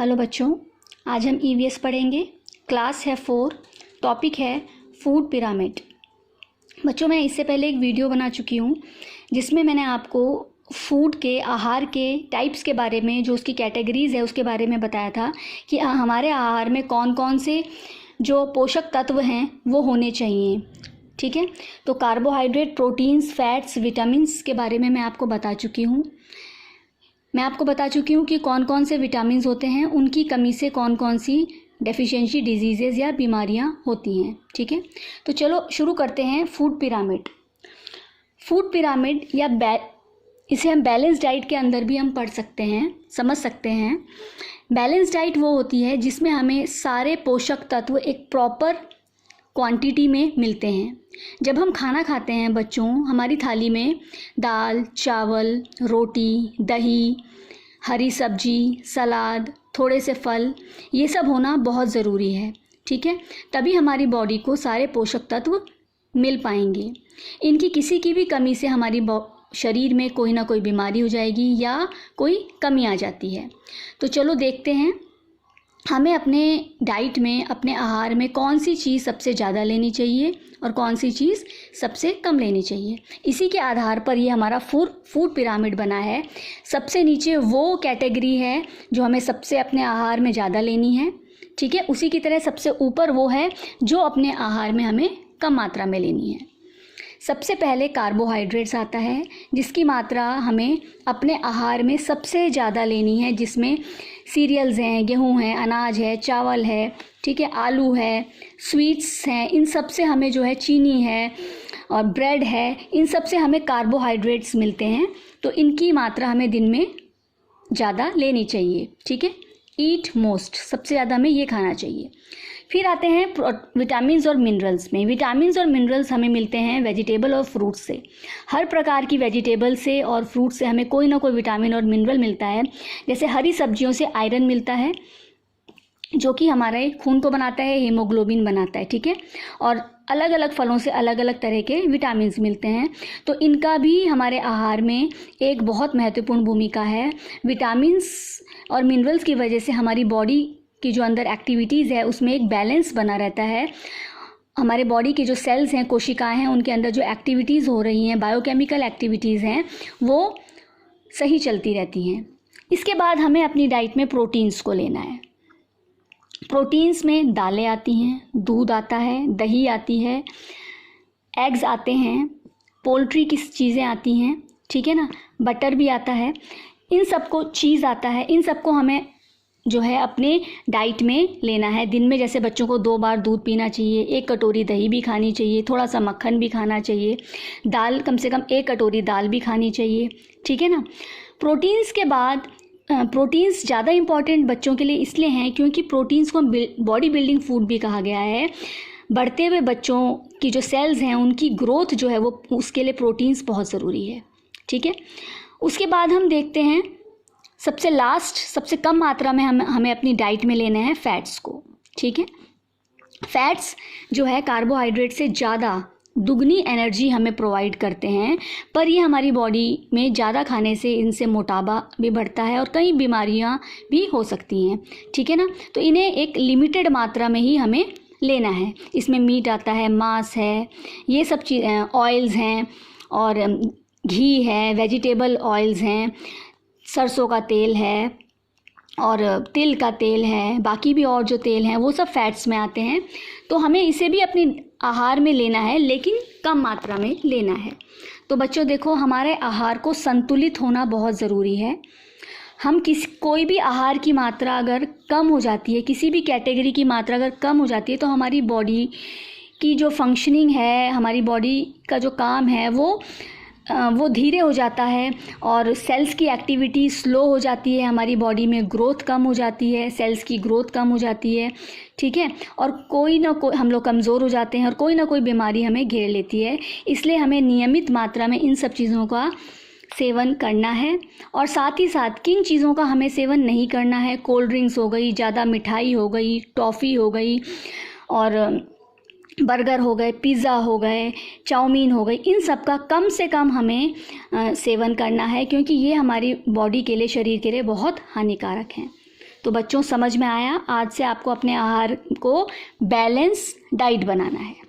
Hello बच्चों, आज हम ईवीएस पढ़ेंगे। क्लास है 4, टॉपिक है फूड पिरामिड। बच्चों, मैं इससे पहले एक वीडियो बना चुकी हूँ जिसमें मैंने आपको फूड के आहार के टाइप्स के बारे में, जो उसकी कैटेगरीज़ है उसके बारे में बताया था कि हमारे आहार में कौन कौन से जो पोषक तत्व हैं वो होने चाहिए। ठीक है, तो कार्बोहाइड्रेट, प्रोटीन्स, फैट्स, विटामिन्स के बारे में मैं आपको बता चुकी हूँ। मैं आपको बता चुकी हूँ कि कौन कौन से विटामिन्स होते हैं, उनकी कमी से कौन कौन सी डेफिशिएंसी डिजीज़ेज़ या बीमारियाँ होती हैं। ठीक है, तो चलो शुरू करते हैं। Food pyramid. फूड पिरामिड या इसे हम बैलेंस डाइट के अंदर भी हम पढ़ सकते हैं, समझ सकते हैं। बैलेंस डाइट वो होती है जिसमें हमें सारे पोषक तत्व एक प्रॉपर क्वांटिटी में मिलते हैं। जब हम खाना खाते हैं बच्चों, हमारी थाली में दाल, चावल, रोटी, दही, हरी सब्जी, सलाद, थोड़े से फल, ये सब होना बहुत ज़रूरी है। ठीक है, तभी हमारी बॉडी को सारे पोषक तत्व मिल पाएंगे। इनकी किसी की भी कमी से हमारी शरीर में कोई ना कोई बीमारी हो जाएगी या कोई कमी आ जाती है। तो चलो देखते हैं हमें अपने डाइट में, अपने आहार में कौन सी चीज़ सबसे ज़्यादा लेनी चाहिए और कौन सी चीज़ सबसे कम लेनी चाहिए। इसी के आधार पर ये हमारा फूड पिरामिड बना है। सबसे नीचे वो कैटेगरी है जो हमें सबसे अपने आहार में ज़्यादा लेनी है। ठीक है, उसी की तरह सबसे ऊपर वो है जो अपने आहार में हमें कम मात्रा में लेनी है। सबसे पहले कार्बोहाइड्रेट्स आता है, जिसकी मात्रा हमें अपने आहार में सबसे ज़्यादा लेनी है, जिसमें सीरियल्स हैं, गेहूं है, अनाज है, चावल है, ठीक है, आलू है, स्वीट्स हैं, इन सब से हमें जो है चीनी है और ब्रेड है, इन सब से हमें कार्बोहाइड्रेट्स मिलते हैं। तो इनकी मात्रा हमें दिन में ज़्यादा लेनी चाहिए। ठीक है, ईट मोस्ट, सबसे ज़्यादा हमें ये खाना चाहिए। फिर आते हैं विटामिन्स और मिनरल्स में। विटामिन्स और मिनरल्स हमें मिलते हैं वेजिटेबल और फ्रूट से। हर प्रकार की वेजिटेबल से और फ्रूट से हमें कोई ना कोई विटामिन और मिनरल मिलता है। जैसे हरी सब्जियों से आयरन मिलता है जो कि हमारे खून को बनाता है, हीमोग्लोबिन बनाता है। ठीक है, और अलग अलग फलों से अलग अलग तरह के विटामिन्स मिलते हैं। तो इनका भी हमारे आहार में एक बहुत महत्वपूर्ण भूमिका है। विटामिन्स और मिनरल्स की वजह से हमारी बॉडी की जो अंदर एक्टिविटीज़ है उसमें एक बैलेंस बना रहता है। हमारे बॉडी के जो सेल्स हैं, कोशिकाएं हैं, उनके अंदर जो एक्टिविटीज़ हो रही हैं, बायोकेमिकल एक्टिविटीज़ हैं, वो सही चलती रहती हैं। इसके बाद हमें अपनी डाइट में प्रोटीन्स को लेना है। प्रोटीन्स में दालें आती हैं, दूध आता है, दही आती है, एग्स आते हैं, पोल्ट्री की चीज़ें आती हैं, ठीक है ना, बटर भी आता है, इन सबको, चीज़ आता है, इन सबको हमें जो है अपने डाइट में लेना है। दिन में जैसे बच्चों को 2 बार दूध पीना चाहिए, 1 कटोरी दही भी खानी चाहिए, थोड़ा सा मक्खन भी खाना चाहिए, दाल कम से कम 1 कटोरी दाल भी खानी चाहिए। ठीक है ना। प्रोटीन्स के बाद प्रोटीन्स ज़्यादा इम्पॉर्टेंट बच्चों के लिए इसलिए हैं क्योंकि प्रोटीन्स को बॉडी बिल्डिंग फूड भी कहा गया है। बढ़ते हुए बच्चों की जो सेल्स हैं उनकी ग्रोथ जो है वो, उसके लिए प्रोटीन्स बहुत ज़रूरी है। ठीक है, उसके बाद हम देखते हैं सबसे लास्ट, सबसे कम मात्रा में हमें अपनी डाइट में लेना है फैट्स को। ठीक है, फैट्स जो है कार्बोहाइड्रेट से ज़्यादा दुगनी एनर्जी हमें प्रोवाइड करते हैं, पर ये हमारी बॉडी में ज़्यादा खाने से इनसे मोटापा भी बढ़ता है और कई बीमारियां भी हो सकती हैं। ठीक है ना, तो इन्हें एक लिमिटेड मात्रा में ही हमें लेना है। इसमें मीट आता है, मांस है, ये सब ऑयल्स हैं और घी है, वेजिटेबल ऑयल्स हैं, सरसों का तेल है और तिल का तेल है, बाकी भी और जो तेल हैं वो सब फैट्स में आते हैं। तो हमें इसे भी अपनी आहार में लेना है, लेकिन कम मात्रा में लेना है। तो बच्चों देखो, हमारे आहार को संतुलित होना बहुत ज़रूरी है। हम कोई भी आहार की मात्रा अगर कम हो जाती है, किसी भी कैटेगरी की मात्रा अगर कम हो जाती है, तो हमारी बॉडी की जो फंक्शनिंग है, हमारी बॉडी का जो काम है वो धीरे हो जाता है और सेल्स की एक्टिविटी स्लो हो जाती है, हमारी बॉडी में ग्रोथ कम हो जाती है, सेल्स की ग्रोथ कम हो जाती है। ठीक है, और कोई ना कोई हम लोग कमज़ोर हो जाते हैं और कोई ना कोई बीमारी हमें घेर लेती है। इसलिए हमें नियमित मात्रा में इन सब चीज़ों का सेवन करना है और साथ ही साथ किन चीज़ों का हमें सेवन नहीं करना है। कोल्ड ड्रिंक्स हो गई, ज़्यादा मिठाई हो गई, टॉफ़ी हो गई और बर्गर हो गए, पिज़्ज़ा हो गए, चाउमीन हो गई, इन सब का कम से कम हमें सेवन करना है, क्योंकि ये हमारी बॉडी के लिए, शरीर के लिए बहुत हानिकारक हैं। तो बच्चों समझ में आया, आज से आपको अपने आहार को बैलेंस डाइट बनाना है।